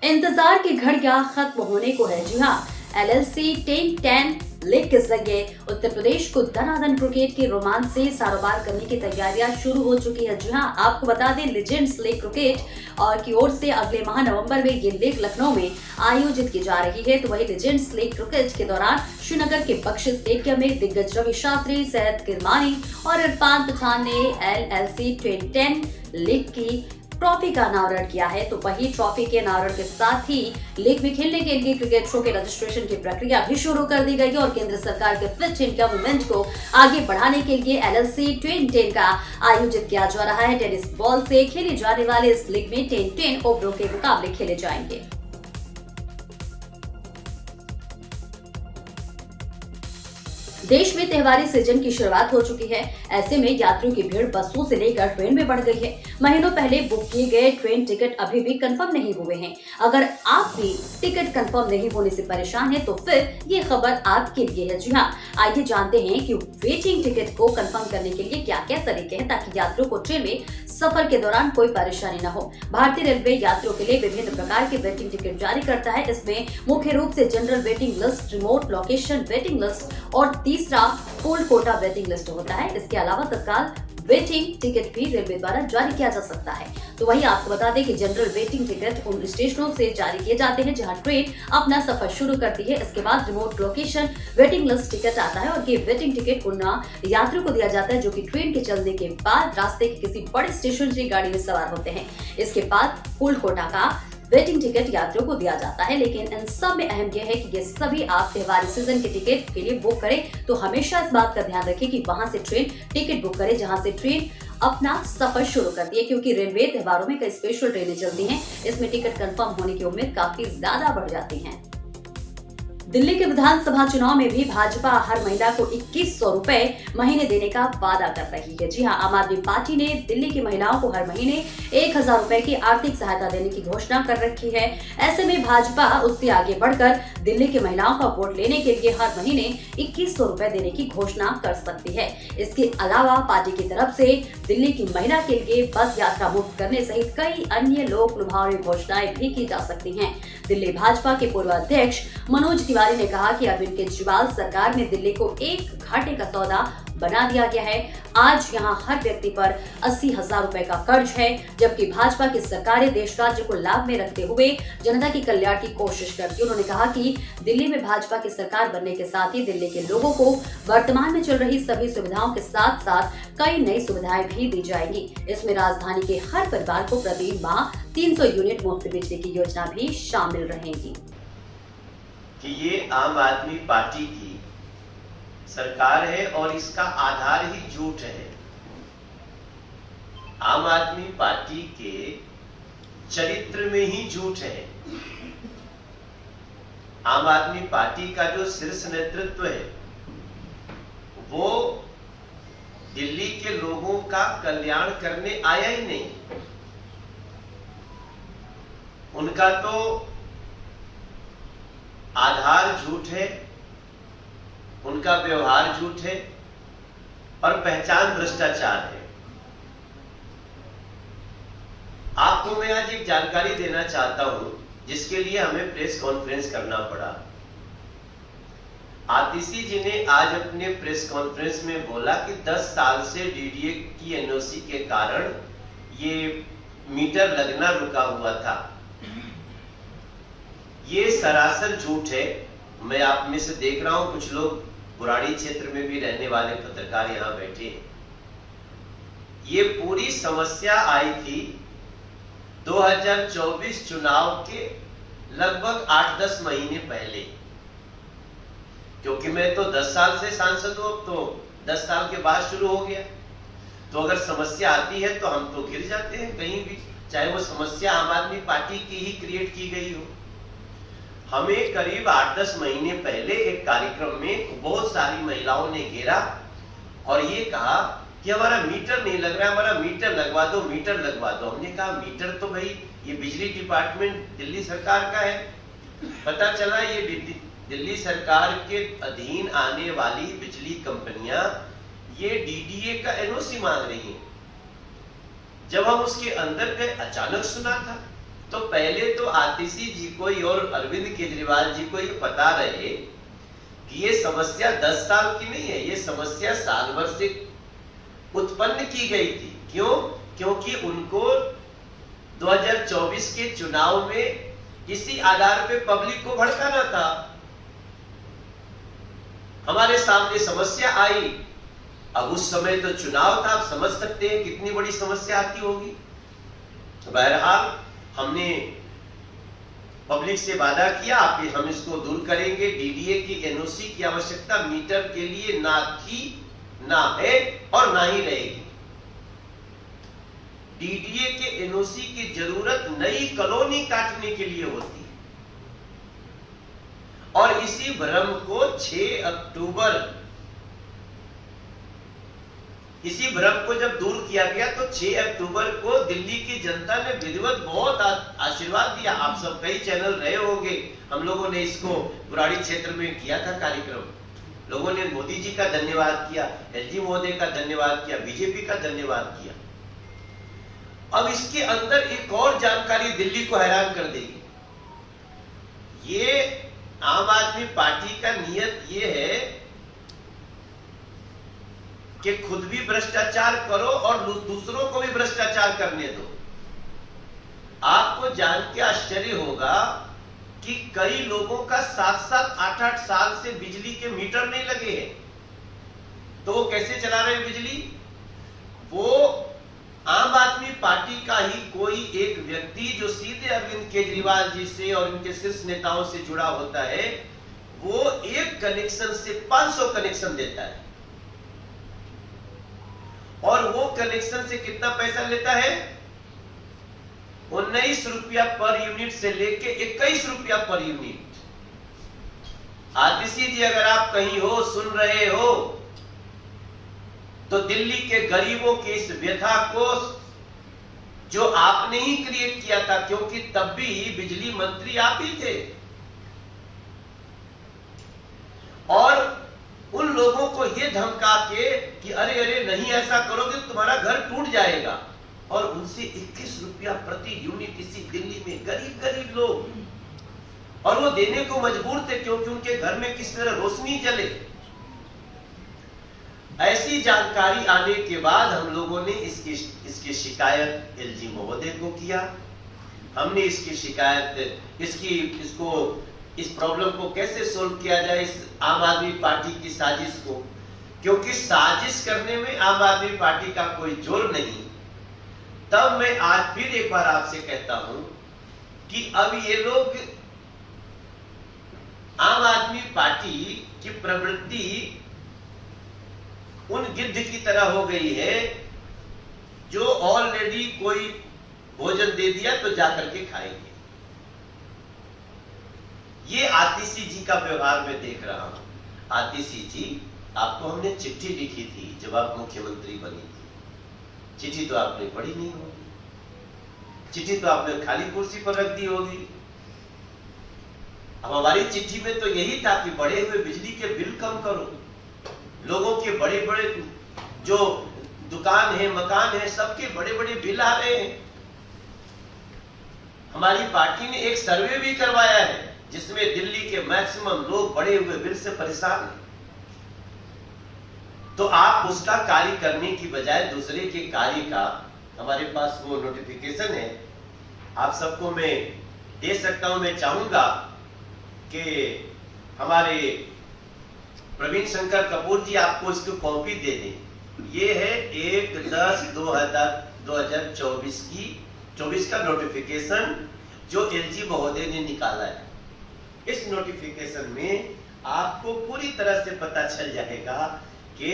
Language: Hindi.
इंतजार की घड़ियां खत्म होने को है। जी हाँ, एलएलसी 10-10 लीग के जरिए उत्तर प्रदेश को दनादन क्रिकेट के रोमांच से कारोबार करने की तैयारियां शुरू हो चुकी है। जी हाँ, आपको बता दें, लीजेंड्स लीग क्रिकेट और की ओर से अगले माह नवंबर में ये लीग लखनऊ में आयोजित की जा रही है। तो वही लीजेंड्स लीग क्रिकेट के दौरान श्रीनगर के बख्शी स्टेडियम में दिग्गज रवि शास्त्री, सैयद किरमानी और इरफान पठान ने एलएलसी 10-10 लीग की ट्रॉफी का अनावरण किया है। तो वही ट्रॉफी के अनावरण के साथ ही लीग में खेलने के लिए क्रिकेटरों के रजिस्ट्रेशन की प्रक्रिया भी शुरू कर दी गई है और केंद्र सरकार के फिट इंडिया मूवमेंट को आगे बढ़ाने के लिए एलएलसी 10-10 का आयोजित किया जा रहा है। टेनिस बॉल से खेले जाने वाले इस लीग में 10-10 ओवरों के मुकाबले खेले जाएंगे। देश में त्योहारी सीजन की शुरुआत हो चुकी है। ऐसे में यात्रियों की भीड़ बसों से लेकर ट्रेन में बढ़ गई है। महीनों पहले बुक किए गए ट्रेन टिकट अभी भी कंफर्म नहीं हुए हैं। अगर आप भी टिकट कंफर्म नहीं होने से परेशान हैं, तो फिर ये खबर आपके लिए है। जी हाँ, आइए जानते हैं कि वेटिंग टिकट को कंफर्म करने के लिए क्या क्या तरीके हैं ताकि यात्रियों को ट्रेन में सफर के दौरान कोई परेशानी न हो। भारतीय रेलवे यात्रियों के लिए विभिन्न प्रकार के वेटिंग टिकट जारी करता है। इसमें मुख्य रूप से general waiting list, remote location waiting list और तीसरा फुल कोटा वेटिंग लिस्ट होता है। इसके अलावा तत्काल वेटिंग टिकट भी रेलवे द्वारा जारी किया जा सकता है। तो वही आपको बता दें कि जनरल वेटिंग टिकट उन स्टेशनों से जारी किए जाते हैं जहां ट्रेन अपना सफर शुरू करती है। इसके बाद remote location waiting list ticket आता है और ये वेटिंग टिकट उन यात्रियों को दिया जाता है जो कि ट्रेन के चलने के बाद रास्ते के किसी बड़े स्टेशन से गाड़ी में सवार होते हैं। इसके बाद फुल कोटा का वेटिंग टिकट यात्रियों को दिया जाता है। लेकिन इन सब में अहम यह है कि ये सभी आप त्योहारी सीजन के टिकट के लिए बुक करें तो हमेशा इस बात का ध्यान रखें कि वहां से ट्रेन टिकट बुक करें जहां से ट्रेन अपना सफर शुरू करती है, क्योंकि रेलवे त्योहारों में कई स्पेशल ट्रेनें चलती हैं। इसमें टिकट कंफर्म होने की उम्मीद काफी ज्यादा बढ़ जाती है। दिल्ली के विधानसभा चुनाव में भी भाजपा हर महिला को 2100 रुपए महीने देने का वादा कर रही है। जी हां, आम आदमी पार्टी ने दिल्ली की महिलाओं को हर महीने 1000 रुपए की आर्थिक सहायता देने की घोषणा कर रखी है। ऐसे में भाजपा उससे आगे बढ़कर दिल्ली की महिलाओं का वोट लेने के लिए हर महीने 2100 रुपए देने की घोषणा कर सकती है। इसके अलावा पार्टी की तरफ से दिल्ली की महिला के लिए बस यात्रा मुक्त करने सहित कई अन्य लोक लुभावनी घोषणाएं भी की जा सकती हैं। दिल्ली भाजपा के पूर्व अध्यक्ष मनोज तिवारी ने कहा कि अरविंद केजरीवाल सरकार ने दिल्ली को एक घाटे का सौदा बना दिया गया है। आज यहां हर व्यक्ति पर 80,000 रुपए का कर्ज है, जबकि भाजपा की सरकारें देश राज्य को लाभ में रखते हुए जनता की कल्याण की कोशिश करती है। उन्होंने कहा कि दिल्ली में भाजपा की सरकार बनने के साथ ही दिल्ली के लोगों को वर्तमान में चल रही सभी सुविधाओं के साथ साथ कई नई सुविधाएं भी दी जाएंगी। इसमें राजधानी के हर परिवार को प्रति माह 300 यूनिट मुफ्त बिजली की योजना भी शामिल रहेगी। कि ये आम आदमी पार्टी की सरकार है और इसका आधार ही झूठ है। आम आदमी पार्टी के चरित्र में ही झूठ है। आम आदमी पार्टी का जो शीर्ष नेतृत्व है वो दिल्ली के लोगों का कल्याण करने आया ही नहीं। उनका तो आधार झूठ है, उनका व्यवहार झूठ है और पहचान भ्रष्टाचार है। आपको मैं आज एक जानकारी देना चाहता हूं जिसके लिए हमें प्रेस कॉन्फ्रेंस करना पड़ा। आतिशी जी ने आज अपने प्रेस कॉन्फ्रेंस में बोला कि 10 साल से डीडीए की एनओसी के कारण ये मीटर लगना रुका हुआ था। ये सरासर झूठ है। मैं आप में से देख रहा हूं कुछ लोग पुरानी क्षेत्र में भी रहने वाले पत्रकार यहां बैठे हैं। ये पूरी समस्या आई थी 2024 चुनाव के लगभग 8-10 महीने पहले, क्योंकि मैं तो 10 साल से सांसद हूं, अब तो 10 साल के बाद शुरू हो गया। तो अगर समस्या आती है तो हम तो गिर जाते हैं कहीं भी, चाहे वो समस्या आम आदमी पार्टी की ही क्रिएट की गई हो। हमें करीब 8-10 महीने पहले एक कार्यक्रम में बहुत सारी महिलाओं ने घेरा और ये कहा कि हमारा मीटर नहीं लग रहा है, हमारा मीटर लगवा दो, मीटर लगवा दो। हमने कहा मीटर तो भाई ये बिजली डिपार्टमेंट दिल्ली सरकार का है। पता चला ये दिल्ली सरकार के अधीन आने वाली बिजली कंपनियां ये डीडीए का एनओसी मांग रही हैं। जब हम उसके अंदर गए अचानक सुना था तो पहले तो आतिशी जी को और अरविंद केजरीवाल जी को ये पता रहे कि ये समस्या 10 साल की नहीं है, ये समस्या साल भर से उत्पन्न की गई थी। क्यों? क्योंकि उनको 2024 के चुनाव में इसी आधार पे पब्लिक को भड़काना था। हमारे सामने समस्या आई, अब उस समय तो चुनाव था, आप समझ सकते हैं कितनी बड़ी समस्या आती होगी। तो बहरहाल हमने पब्लिक से वादा किया हम इसको दूर करेंगे। डीडीए की एनओसी की आवश्यकता मीटर के लिए ना थी, ना है और ना ही रहेगी। डीडीए के एनओसी की जरूरत नई कॉलोनी काटने के लिए होती है और इसी भ्रम को 6 अक्टूबर इसी भ्रम को जब दूर किया गया तो 6 अक्टूबर को दिल्ली की जनता ने विधिवत बहुत आशीर्वाद दिया। आप सब कई चैनल रहे होंगे, हम लोगों ने इसको बुराड़ी क्षेत्र में किया था कार्यक्रम। लोगों ने मोदी जी का धन्यवाद किया, एलजी महोदय का धन्यवाद किया, बीजेपी का धन्यवाद किया। अब इसके अंदर एक और जानकारी दिल्ली को हैरान कर देगी। ये आम आदमी पार्टी का नियत ये है कि खुद भी भ्रष्टाचार करो और दूसरों को भी भ्रष्टाचार करने दो। आपको जान के आश्चर्य होगा कि कई लोगों का 7-7, 8-8 साल से बिजली के मीटर नहीं लगे हैं, तो वो कैसे चला रहे हैं बिजली? वो आम आदमी पार्टी का ही कोई एक व्यक्ति जो सीधे अरविंद केजरीवाल जी से और उनके शीर्ष नेताओं से जुड़ा होता है, वो एक कनेक्शन से 500 कनेक्शन देता है और वो कनेक्शन से कितना पैसा लेता है? 19 रुपया पर यूनिट से लेके 21 रुपया पर यूनिट। आतिशी जी, अगर आप कहीं हो, सुन रहे हो, तो दिल्ली के गरीबों की इस व्यथा को जो आपने ही क्रिएट किया था, क्योंकि तब भी बिजली मंत्री आप ही थे, और उन लोगों को ये धमका के कि अरे अरे नहीं ऐसा करोगे तो तुम्हारा घर टूट जाएगा, और उनसे 21 रुपया प्रति यूनिट इसी दिल्ली में गरीब लोग, और वो देने को मजबूर थे क्योंकि उनके घर में किस तरह रोशनी जले। ऐसी जानकारी आने के बाद हम लोगों ने इसकी शिकायत एलजी महोदय को किया। हमने इसकी शिकायत इस प्रॉब्लम को कैसे सोल्व किया जाए, इस आम आदमी पार्टी की साजिश को, क्योंकि साजिश करने में आम आदमी पार्टी का कोई जोर नहीं। तब मैं आज फिर एक बार आपसे कहता हूं कि अब ये लोग आम आदमी पार्टी की प्रवृत्ति उन गिद्ध की तरह हो गई है जो ऑलरेडी कोई भोजन दे दिया तो जाकर के खाएंगे। ये आतिशी जी का व्यवहार मैं देख रहा हूं। आतिशी जी, आपको हमने चिट्ठी लिखी थी जब आप मुख्यमंत्री बनी थी। चिट्ठी तो आपने पढ़ी नहीं होगी, चिट्ठी तो आपने खाली कुर्सी पर रख दी होगी। अब हमारी चिट्ठी में तो यही था कि बढ़े हुए बिजली के बिल कम करो, लोगों के बड़े बड़े जो दुकान है, मकान है, सबके बड़े बड़े बिल आ रहे हैं। हमारी पार्टी ने एक सर्वे भी करवाया है जिसमें दिल्ली के मैक्सिमम लोग बढ़े हुए बिल से परेशान हैं। तो आप उसका कार्य करने की बजाय दूसरे के कार्य का, हमारे पास वो नोटिफिकेशन है, आप सबको मैं दे सकता हूं। मैं चाहूंगा कि हमारे प्रवीण शंकर कपूर जी आपको इसकी कॉपी दे दें। ये है 1/10/2024 का नोटिफिकेशन जो एलजी महोदय ने निकाला है। इस नोटिफिकेशन में आपको पूरी तरह से पता चल जाएगा कि